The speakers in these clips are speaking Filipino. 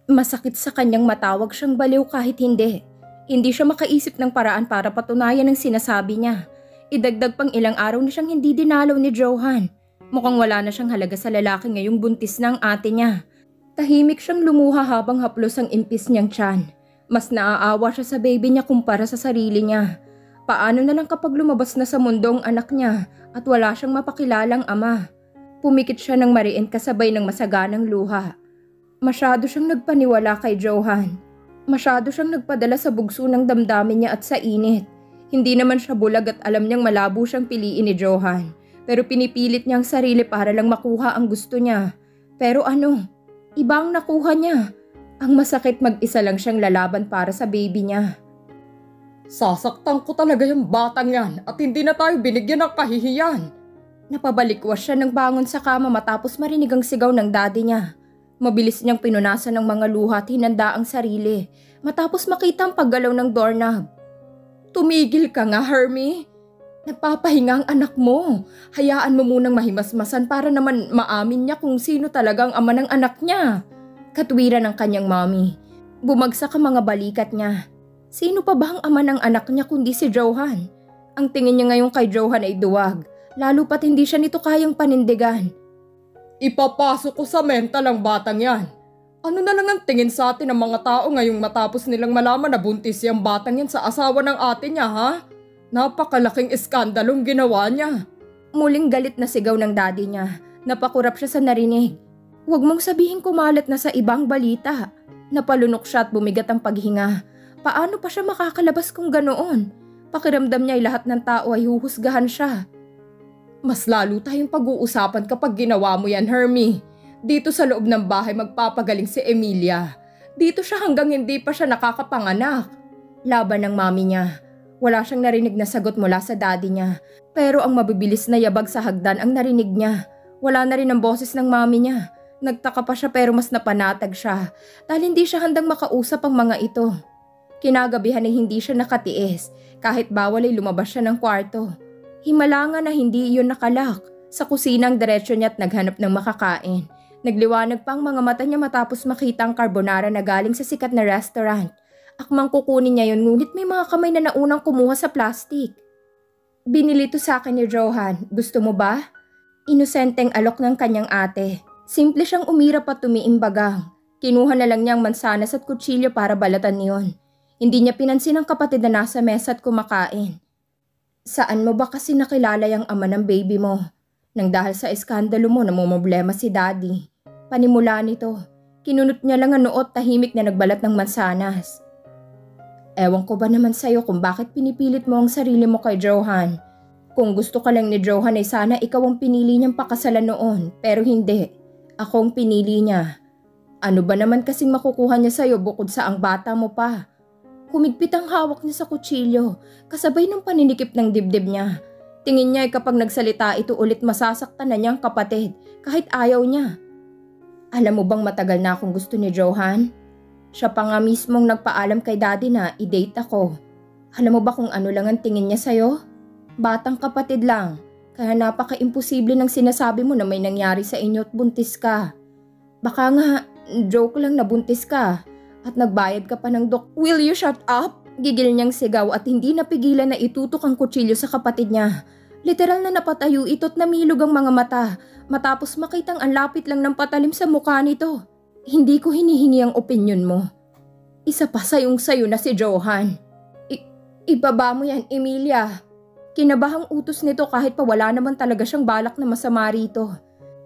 Masakit sa kanyang matawag siyang baliw kahit hindi. Hindi siya makaisip ng paraan para patunayan ang sinasabi niya. Idagdag pang ilang araw na siyang hindi dinalaw ni Johan. Mukhang wala na siyang halaga sa lalaki ngayong buntis na ang ate niya. Tahimik siyang lumuha habang haplos ang impis niyang tiyan. Mas naaawa siya sa baby niya kumpara sa sarili niya. Paano na lang kapag lumabas na sa mundo ang anak niya at wala siyang mapakilalang ama? Pumikit siya ng mariin kasabay ng masaganang luha. Masyado siyang nagpaniwala kay Johan. Masyado siyang nagpadala sa bugso ng damdamin niya at sa init. Hindi naman siya bulag at alam niyang malabo siyang piliin ni Johan. Pero pinipilit niya ang sarili para lang makuha ang gusto niya. Pero ano? Iba ang nakuha niya. Ang masakit mag-isa lang siyang lalaban para sa baby niya. Sasaktan ko talaga yung batang yan at hindi na tayo binigyan ng kahihiyan. Napabalikwas siya ng bangon sa kama matapos marinig ang sigaw ng daddy niya. Mabilis niyang pinunasan ng mga luha at hinanda ang sarili matapos makita ang paggalaw ng doorknob. Tumigil ka nga, Hermie. Nagpapahinga ang anak mo. Hayaan mo munang mahimasmasan para naman maamin niya kung sino talagang ama ng anak niya. Katwiran ng kanyang mommy. Bumagsak ang mga balikat niya. Sino pa ba ang ama ng anak niya kundi si Johan? Ang tingin niya ngayon kay Johan ay duwag, lalo pat hindi siya nito kayang panindigan. Ipapasok ko sa mental ang batang yan. Ano na lang ang tingin sa atin ng mga tao ngayong matapos nilang malaman na buntis yung batang yan sa asawa ng ate niya, ha? Napakalaking iskandalong ginawa niya. Muling galit na sigaw ng daddy niya. Napakurap siya sa narinig. Huwag mong sabihin kumalat na sa ibang balita. Napalunok siya at bumigat ang paghinga. Paano pa siya makakalabas kung ganoon? Pakiramdam niya ay lahat ng tao ay huhusgahan siya. Mas lalo tayong pag-uusapan kapag ginawa mo yan, Hermie. Dito sa loob ng bahay magpapagaling si Emilia. Dito siya hanggang hindi pa siya nakakapanganak. Laban ng mami niya. Wala siyang narinig na sagot mula sa daddy niya. Pero ang mabibilis na yabag sa hagdan ang narinig niya. Wala na rin ang boses ng mami niya. Nagtaka pa siya pero mas napanatag siya. Dahil hindi siya handang makausap ang mga ito. Kinagabihan ay hindi siya nakatiis. Kahit bawal ay lumabas siya ng kwarto. Himalangan na hindi iyon nakalak. Sa kusina ang diretsyo niya at naghanap ng makakain. Nagliwanag pa ang mga mata niya matapos makita ang carbonara na galing sa sikat na restaurant. Akmang kukunin niya yun ngunit may mga kamay na naunang kumuha sa plastik. Binili to sa akin ni Johan. Gusto mo ba? Inosenteng alok ng kanyang ate. Simple siyang umirap at tumiimbagang. Kinuha na lang niya ang mansanas at kutsilyo para balatan niyon. Hindi niya pinansin ang kapatid na nasa mesa at kumakain. Saan mo ba kasi nakilala yung ama ng baby mo? Nang dahil sa iskandalo mo namumblema si daddy. Panimula nito, kinunot niya lang ang noot tahimik na nagbalat ng mansanas. Ewan ko ba naman sa'yo kung bakit pinipilit mo ang sarili mo kay Johan. Kung gusto ka lang ni Johan ay sana ikaw ang pinili niyang pakasalan noon, pero hindi. Ako ang pinili niya. Ano ba naman kasing makukuha niya sa'yo bukod sa ang bata mo pa? Humigpit ang hawak niya sa kutsilyo, kasabay ng paninikip ng dibdib niya. Tingin niya ay kapag nagsalita ito ulit masasaktan na niyang kapatid, kahit ayaw niya. Alam mo bang matagal na akong gusto ni Johan? Siya pa nga mismong nagpaalam kay daddy na i-date ako. Alam mo ba kung ano lang ang tingin niya sa'yo? Batang kapatid lang, kaya napaka-imposible ng sinasabi mo na may nangyari sa inyo at buntis ka. Baka nga, joke lang na buntis ka. At nagbayad ka pa ng Will you shut up? Gigil niyang sigaw at hindi napigilan na itutok ang kutsilyo sa kapatid niya. Literal na napatayo ito at namilog ang mga mata matapos makitang ang lapit lang ng patalim sa mukha nito. Hindi ko hinihingi ang opinyon mo. Isa pa sayong-sayo na si Johan. Ibaba mo yan, Emilia. Kinabahang utos nito kahit pa wala naman talaga siyang balak na masama rito.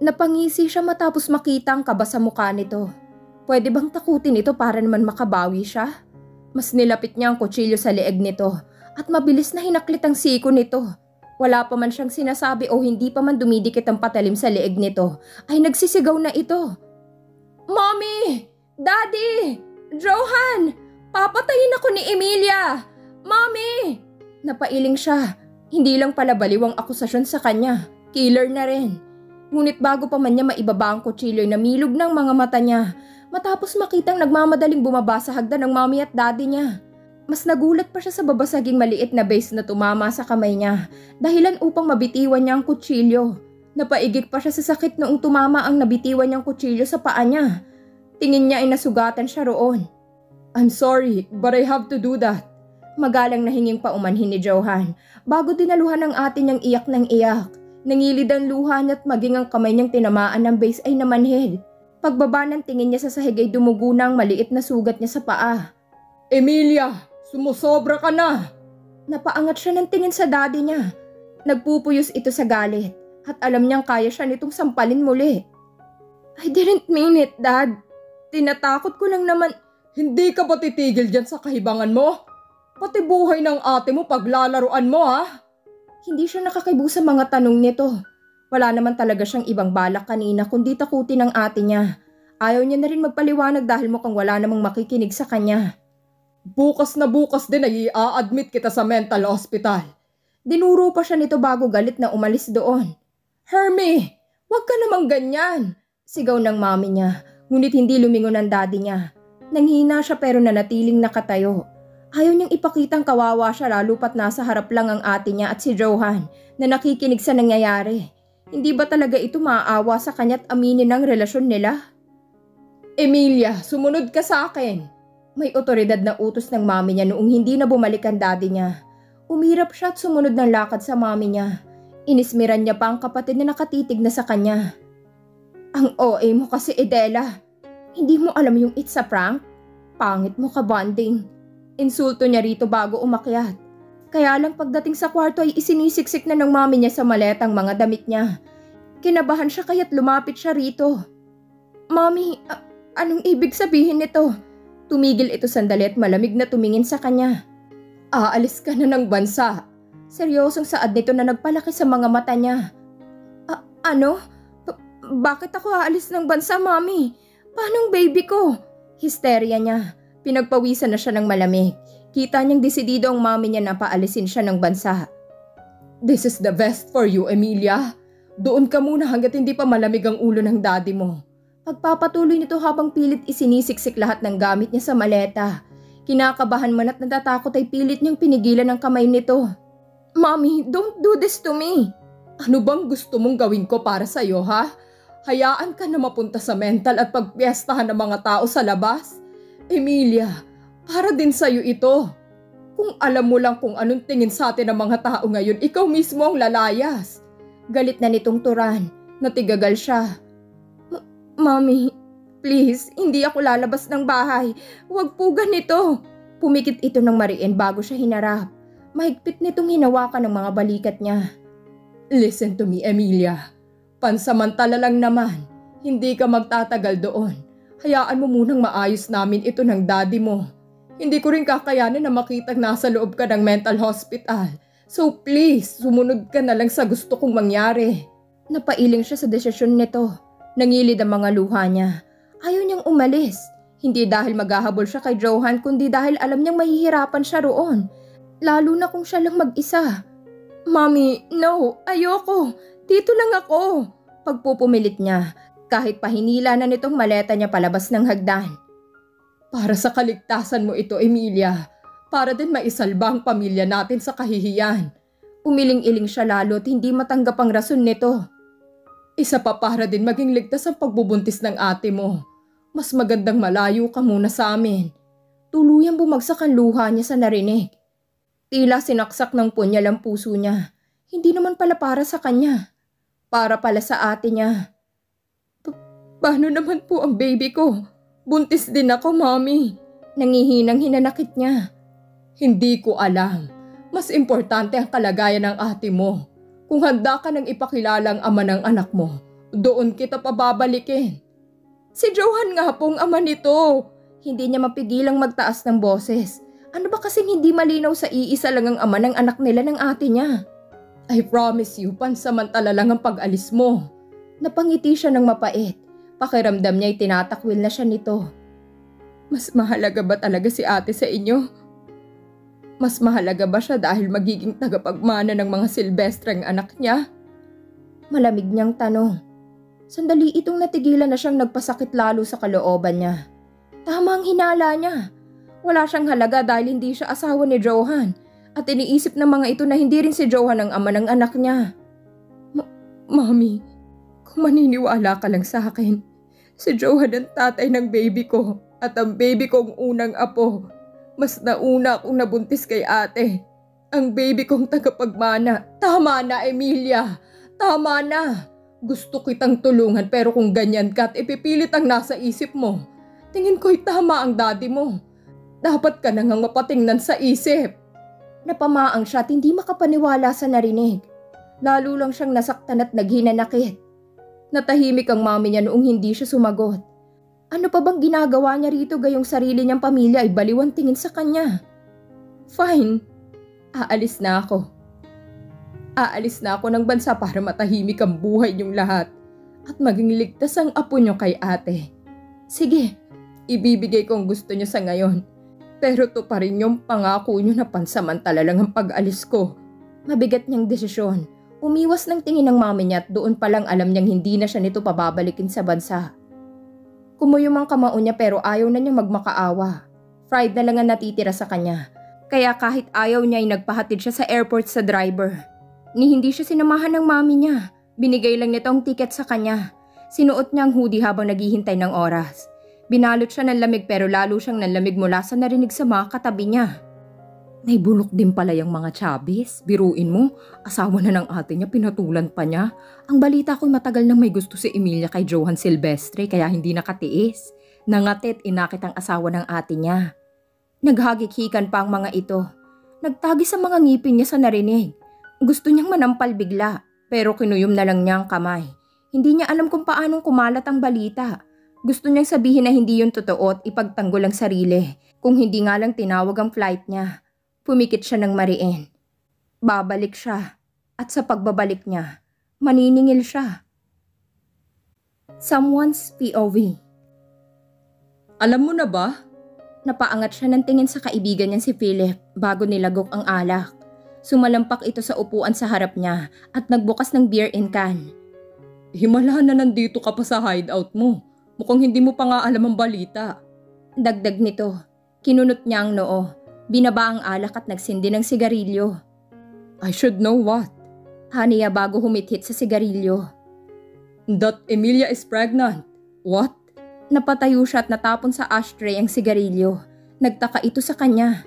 Napangisi siya matapos makita ang kaba sa mukha nito. Pwede bang takutin ito para naman makabawi siya? Mas nilapit niya ang kutsilyo sa leeg nito at mabilis na hinaklit ang siko nito. Wala pa man siyang sinasabi o hindi pa man dumidikit ang patalim sa leeg nito ay nagsisigaw na ito. Mommy! Daddy! Johan! Papatayin ako ni Emilia! Mommy! Napailing siya. Hindi lang pala baliw ang akusasyon sa kanya. Killer na rin. Ngunit bago pa man niya maibaba ang kutsilyo ay namilog ng mga mata niya. Matapos makitang nagmamadaling bumaba sa hagdan ng mommy at daddy niya. Mas nagulat pa siya sa babasaging maliit na base na tumama sa kamay niya, dahilan upang mabitiwan niya ang kutsilyo. Napaigik pa siya sa sakit noong tumama ang nabitiwan niyang kutsilyo sa paa niya. Tingin niya ay nasugatan siya roon. I'm sorry, but I have to do that. Magalang na hinging paumanhin ni Johan bago dinaluhan ng ate niyang iyak ng iyak. Nangilid ang luha niya at maging ang kamay niyang tinamaan ng base ay namanhid. Pagbaba ng tingin niya sa sahig ay dumugo na ang maliit na sugat niya sa paa. Emilia, sumusobra ka na! Napaangat siya ng tingin sa daddy niya. Nagpupuyos ito sa galit at alam niyang kaya siya nitong sampalin muli. I didn't mean it, Dad. Tinatakot ko lang naman. Hindi ka ba titigil dyan sa kahibangan mo? Pati buhay ng ate mo paglalaruan mo, ha? Hindi siya nakakibo sa mga tanong nito. Wala naman talaga siyang ibang balak kanina kundi takutin ng ate niya. Ayaw niya na rin magpaliwanag dahil mukhang wala namang makikinig sa kanya. Bukas na bukas din ay i-a-admit kita sa mental hospital. Dinuro pa siya nito bago galit na umalis doon. Hermie, wag ka namang ganyan! Sigaw ng mami niya, ngunit hindi lumingon ang daddy niya. Nanghina siya pero nanatiling nakatayo. Ayaw niyang ipakitang kawawa siya lalo pat nasa harap lang ang ate niya at si Johan na nakikinig sa nangyayari. Hindi ba talaga ito maaawa sa kanya at aminin ang relasyon nila? Emilia, sumunod ka sa akin. May otoridad na utos ng mami niya noong hindi na bumalik ang daddy niya. Umirap siya at sumunod ng lakad sa mami niya. Inismiran niya pa ang kapatid na nakatitig na sa kanya. Ang OA mo kasi, Edela. Hindi mo alam yung it's a prank? Pangit mo ka, bonding. Insulto niya rito bago umakyat. Kaya lang pagdating sa kwarto ay isinisiksik na ng mami niya sa maletang mga damit niya. Kinabahan siya kaya't lumapit siya rito. Mami, anong ibig sabihin nito? Tumigil ito sandali at malamig na tumingin sa kanya. Aalis ka na ng bansa. Seryosong saad nito na nagpalaki sa mga mata niya. Ano? Bakit ako aalis ng bansa, Mami? Paanong baby ko? Histeria niya. Pinagpawisan na siya ng malamig. Kita niyang desidido ang mami niya na paalisin siya ng bansa. This is the best for you, Emilia. Doon ka muna hanggat hindi pa malamig ang ulo ng daddy mo. Pagpapatuloy nito habang pilit isinisiksik lahat ng gamit niya sa maleta. Kinakabahan man at natatakot ay pilit niyang pinigilan ang kamay nito. Mommy, don't do this to me. Ano bang gusto mong gawin ko para sa'yo, ha? Hayaan ka na mapunta sa mental at pagpiestahan ng mga tao sa labas? Emilia, para din sa'yo ito. Kung alam mo lang kung anong tingin sa atin ng mga tao ngayon, ikaw mismo ang lalayas. Galit na nitong Turan. Natigagal siya. Mommy, please, hindi ako lalabas ng bahay. Huwag po ganito. Pumikit ito ng mariin bago siya hinarap. Mahigpit nitong hinawakan ng mga balikat niya. Listen to me, Emilia. Pansamantala lang naman. Hindi ka magtatagal doon. Hayaan mo munang maayos namin ito ng daddy mo. Hindi ko rin kakayanin na makitang nasa loob ka ng mental hospital. So please, sumunod ka na lang sa gusto kong mangyari. Napailing siya sa desisyon nito. Nangilid ang mga luha niya. Ayaw niyang umalis. Hindi dahil maghahabol siya kay Johan, kundi dahil alam niyang mahihirapan siya roon. Lalo na kung siya lang mag-isa. Mommy, no, ayoko. Dito lang ako. Pagpupumilit niya. Kahit pahinila na nitong maleta niya palabas ng hagdan. Para sa kaligtasan mo ito, Emilia. Para din maisalba ang pamilya natin sa kahihiyan. Umiling-iling siya lalo at hindi matanggap ang rason nito. Isa pa para din maging ligtas ang pagbubuntis ng ate mo. Mas magandang malayo ka muna sa amin. Tuluyang bumagsak ang luha niya sa narinig. Tila sinaksak ng punyal ang puso niya. Hindi naman pala para sa kanya. Para pala sa ate niya. Paano naman po ang baby ko? Buntis din ako, Mommy. Nangihinang hinanakit niya. Hindi ko alam. Mas importante ang kalagayan ng ate mo. Kung handa ka nang ipakilala ang ama ng anak mo, doon kita pababalikin. Si Johan nga pong ama nito. Hindi niya mapigilang magtaas ng boses. Ano ba kasing hindi malinaw sa iisa lang ang ama ng anak nila ng ate niya? I promise you, pansamantala lang ang pag-alis mo. Napangiti siya ng mapait. Pakiramdam niya ay tinatakwil na siya nito. Mas mahalaga ba talaga si ate sa inyo? Mas mahalaga ba siya dahil magiging tagapagmana ng mga Silvestreng anak niya? Malamig niyang tanong. Sandali itong natigilan na siyang nagpasakit lalo sa kalooban niya. Tama ang hinala niya. Wala siyang halaga dahil hindi siya asawa ni Johan at iniisip ng mga ito na hindi rin si Johan ang ama ng anak niya. Mami, kung maniniwala ka lang sa akin, Si Johan ang tatay ng baby ko at ang baby ko ang unang apo. Mas nauna akong nabuntis kay ate. Ang baby kong tagapagmana. Tama na, Emilia. Tama na. Gusto kitang tulungan pero kung ganyan ka at ipipilit ang nasa isip mo, tingin ko'y tama ang daddy mo. Dapat ka na ngang mapatingnan sa isip. Napamaang siya at hindi makapaniwala sa narinig. Lalo lang siyang nasaktan at naghinanakit. Natahimik ang mami niya noong hindi siya sumagot. Ano pa bang ginagawa niya rito gayong sarili niyang pamilya ay baliwan tingin sa kanya? Fine. Aalis na ako. Aalis na ako ng bansa para matahimik ang buhay niyong lahat at maging ligtas ang apo niyo kay ate. Sige, ibibigay ko ang gusto niyo sa ngayon. Pero to pa rin yung pangako niyo na pansamantala lang ang pag-alis ko. Mabigat niyang desisyon. Umiwas ng tingin ng mami niya at doon palang alam niyang hindi na siya nito pababalikin sa bansa. Kumuyom ang kamao niya pero ayaw na niyang magmakaawa. Pride na lang ang natitira sa kanya. Kaya kahit ayaw niya ay nagpahatid siya sa airport sa driver. Ni hindi siya sinamahan ng mami niya. Binigay lang nito ang tiket sa kanya. Sinuot niya ang hoodie habang naghihintay ng oras. Binalot siya ng lamig pero lalo siyang nanlamig mula sa narinig sa mga katabi niya. May bulok din pala yung mga Chavez. Biruin mo, asawa na ng ate niya, pinatulan pa niya. Ang balita ko'y matagal nang may gusto si Emilia kay Johan Silvestre kaya hindi nakatiis. Nangatit inakit ang asawa ng ate niya. Naghagikikan pa ang mga ito. Nagtagi sa mga ngipin niya sa narinig. Gusto niyang manampal bigla pero kinuyom na lang niya ang kamay. Hindi niya alam kung paanong kumalat ang balita. Gusto niyang sabihin na hindi yun totoo at ipagtanggol ang sarili. Kung hindi nga lang tinawag ang flight niya. Pumikit siya ng mariin. Babalik siya. At sa pagbabalik niya, maniningil siya. Someone's POV. Alam mo na ba? Napaangat siya ng tingin sa kaibigan niya si Philip bago nilagok ang alak. Sumalampak ito sa upuan sa harap niya at nagbukas ng beer in can. Himala na nandito ka pa sa hideout mo. Mukhang hindi mo pa nga alam ang balita. Dagdag nito. Kinunot niya ang noo. Binaba ang alak at nagsindi ng sigarilyo. I should know what? Haniya bago humithit sa sigarilyo. That Emilia is pregnant. What? Napatayo siya at natapon sa ashtray ang sigarilyo. Nagtaka ito sa kanya.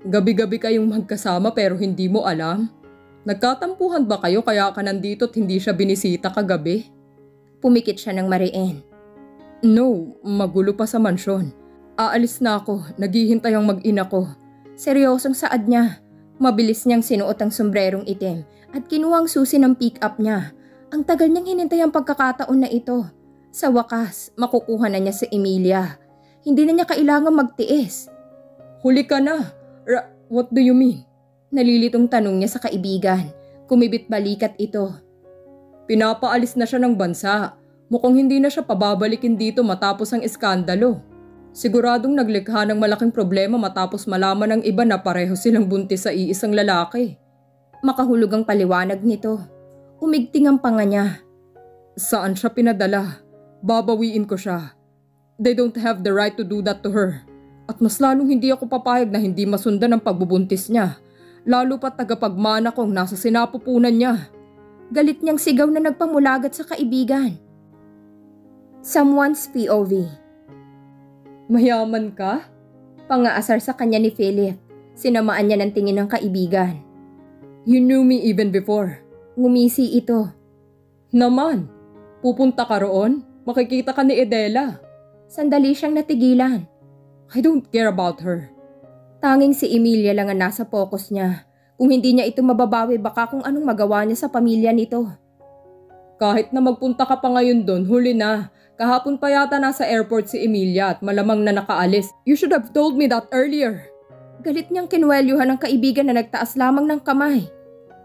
Gabi-gabi kayong magkasama pero hindi mo alam? Nagkatampuhan ba kayo kaya ka nandito at hindi siya binisita kagabi? Pumikit siya ng mariin. No, magulo pa sa mansyon. Aalis na ako, naghihintay ang mag-ina ko. Seryosong saad niya. Mabilis niyang sinuot ang sombrerong itim at kinuha ang susi ng pick-up niya. Ang tagal niyang hinintay ang pagkakataon na ito. Sa wakas, makukuha na niya si Emilia. Hindi na niya kailangang magtiis. Huli ka na. What do you mean? Nalilitong tanong niya sa kaibigan. Kumibit balikat ito. Pinapaalis na siya ng bansa. Mukhang hindi na siya pababalikin dito matapos ang iskandalo. Siguradong naglikha ng malaking problema matapos malaman ng iba na pareho silang buntis sa iisang lalaki. Makahulog ang paliwanag nito. Umigting ang panga niya. Saan siya pinadala? Babawiin ko siya. They don't have the right to do that to her. At mas lalong hindi ako papayag na hindi masundan ang pagbubuntis niya. Lalo pa tagapagmana kong nasa sinapupunan niya. Galit niyang sigaw na nagpamulagat sa kaibigan. Someone's POV. Mayaman ka? Pangaasar sa kanya ni Philip. Sinamaan niya ng tingin ng kaibigan. You knew me even before. Ngumisi ito. Naman, pupunta ka roon? Makikita ka ni Edela. Sandali siyang natigilan. I don't care about her. Tanging si Emilia lang ang nasa focus niya. Kung hindi niya ito mababawi baka kung anong magawa niya sa pamilya nito. Kahit na magpunta ka pa ngayon doon, huli na. Kahapon pa yata nasa airport si Emilia at malamang na nakaalis. You should have told me that earlier. Galit niyang kinwelyuhan ng kaibigan na nagtaas lamang ng kamay.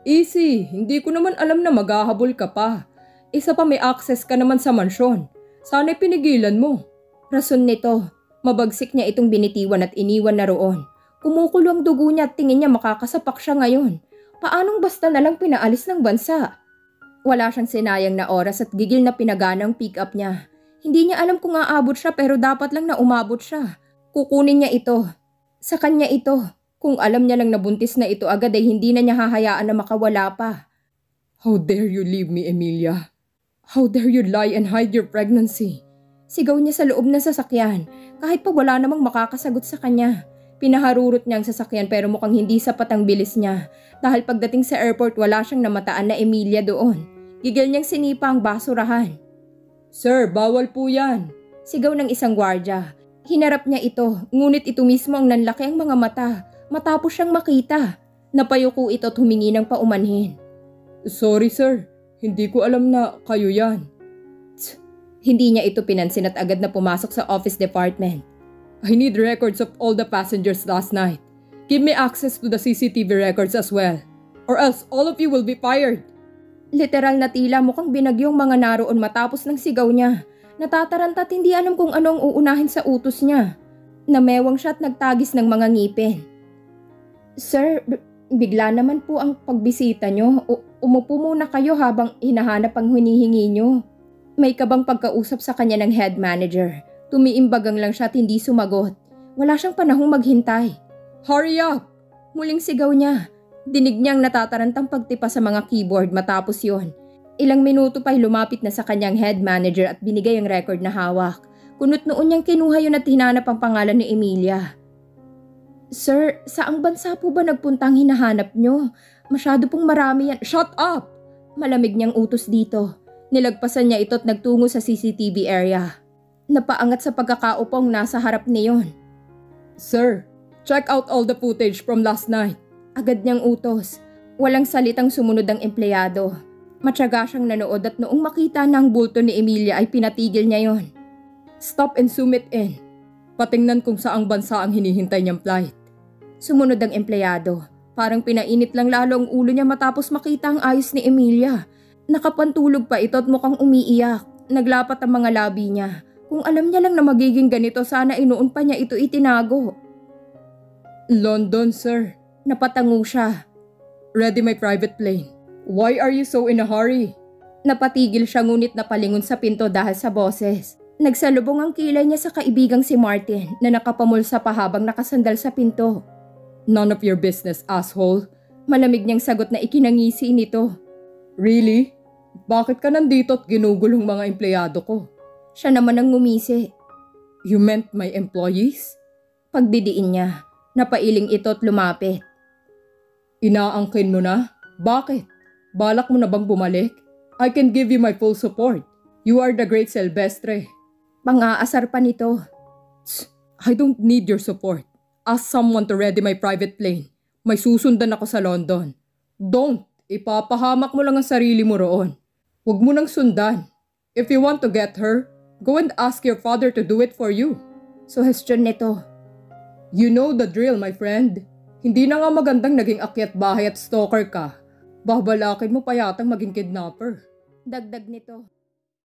Easy, hindi ko naman alam na maghahabol ka pa. Isa pa may access ka naman sa mansyon. Sana'y pinigilan mo. Rason nito, mabagsik niya itong binitiwan at iniwan na roon. Kumukulo ang dugo niya at tingin niya makakasapak siya ngayon. Paanong basta na lang pinaalis ng bansa? Wala siyang sinayang na oras at gigil na pinagana ang pick-up niya. Hindi niya alam kung aabot siya pero dapat lang na umabot siya. Kukunin niya ito. Sa kanya ito. Kung alam niya lang na buntis na ito agad ay hindi na niya hahayaan na makawala pa. How dare you leave me, Emilia? How dare you lie and hide your pregnancy? Sigaw niya sa loob ng sasakyan kahit pa wala namang makakasagot sa kanya. Pinaharurot niya ang sasakyan pero mukhang hindi sapat ang bilis niya dahil pagdating sa airport wala siyang namataan na Emilia doon. Gigil niyang sinipa ang basurahan. Sir, bawal po yan. Sigaw ng isang gwardya. Hinarap niya ito, ngunit ito mismo ang nanlaki ang mga mata matapos siyang makita. Napayuko ito at humingi ng paumanhin. Sorry sir, hindi ko alam na kayo yan. Hindi niya ito pinansin at agad na pumasok sa office department. I need records of all the passengers last night. Give me access to the CCTV records as well. Or else all of you will be fired. Literal na tila mukhang binagyong mga naroon matapos ng sigaw niya. Natataranta at hindi alam kung anong uunahin sa utos niya. Namewang siya at nagtagis ng mga ngipin. Sir, bigla naman po ang pagbisita niyo. Umupo muna kayo habang hinahanap ang hinihingi niyo. May kabang pagkausap sa kanya ng head manager. Tumiimbagang lang siya at hindi sumagot. Wala siyang panahong maghintay. Hurry up! Muling sigaw niya. Dinig niyang natatarantang pagtipa sa mga keyboard matapos yon. Ilang minuto pa'y lumapit na sa kanyang head manager at binigay ang record na hawak. Kunot noon niyang kinuha yun at hinanap ang pangalan ni Emilia. Sir, saang bansa po ba nagpuntang hinahanap niyo? Masyado pong marami yan. Shut up! Malamig niyang utos dito. Nilagpasan niya ito at nagtungo sa CCTV area. Napaangat sa pagkakaupong nasa harap niyon. Sir, check out all the footage from last night. Agad niyang utos. Walang salitang sumunod ang empleyado. Matyaga siyang nanood at noong makita na ang bulto ni Emilia ay pinatigil niya yon. Stop and zoom it in. Patingnan kung saang bansa ang hinihintay niyang flight. Sumunod ang empleyado. Parang pinainit lang lalo ang ulo niya matapos makita ang ayos ni Emilia. Nakapantulog pa ito at mukhang umiiyak. Naglapat ang mga labi niya. Kung alam niya lang na magiging ganito, sana inoon pa niya ito itinago. London, sir. Napatango siya. Ready my private plane. Why are you so in a hurry? Napatigil siya ngunit napalingon sa pinto dahil sa boses. Nagsalubong ang kilay niya sa kaibigang si Martin na nakapamulsa pa habang nakasandal sa pinto. None of your business, asshole. Malamig niyang sagot na ikinangisi nito. Really? Bakit ka nandito at ginugulong mga empleyado ko? Siya naman ang ngumisi. You meant my employees? Pagbidiin niya, napailing ito at lumapit. Inaangkin mo na? Bakit? Balak mo na bang bumalik? I can give you my full support. You are the great Silvestre. Pang-aasar pa nito. I don't need your support. Ask someone to ready my private plane. May susundan ako sa London. Don't. Ipapahamak mo lang ang sarili mo roon. Huwag mo nang sundan. If you want to get her, go and ask your father to do it for you. Suhestyon nito. You know the drill, my friend. Hindi na nga magandang naging akyat bahay at stalker ka. Babalakin mo pa yatang maging kidnapper. Dagdag nito.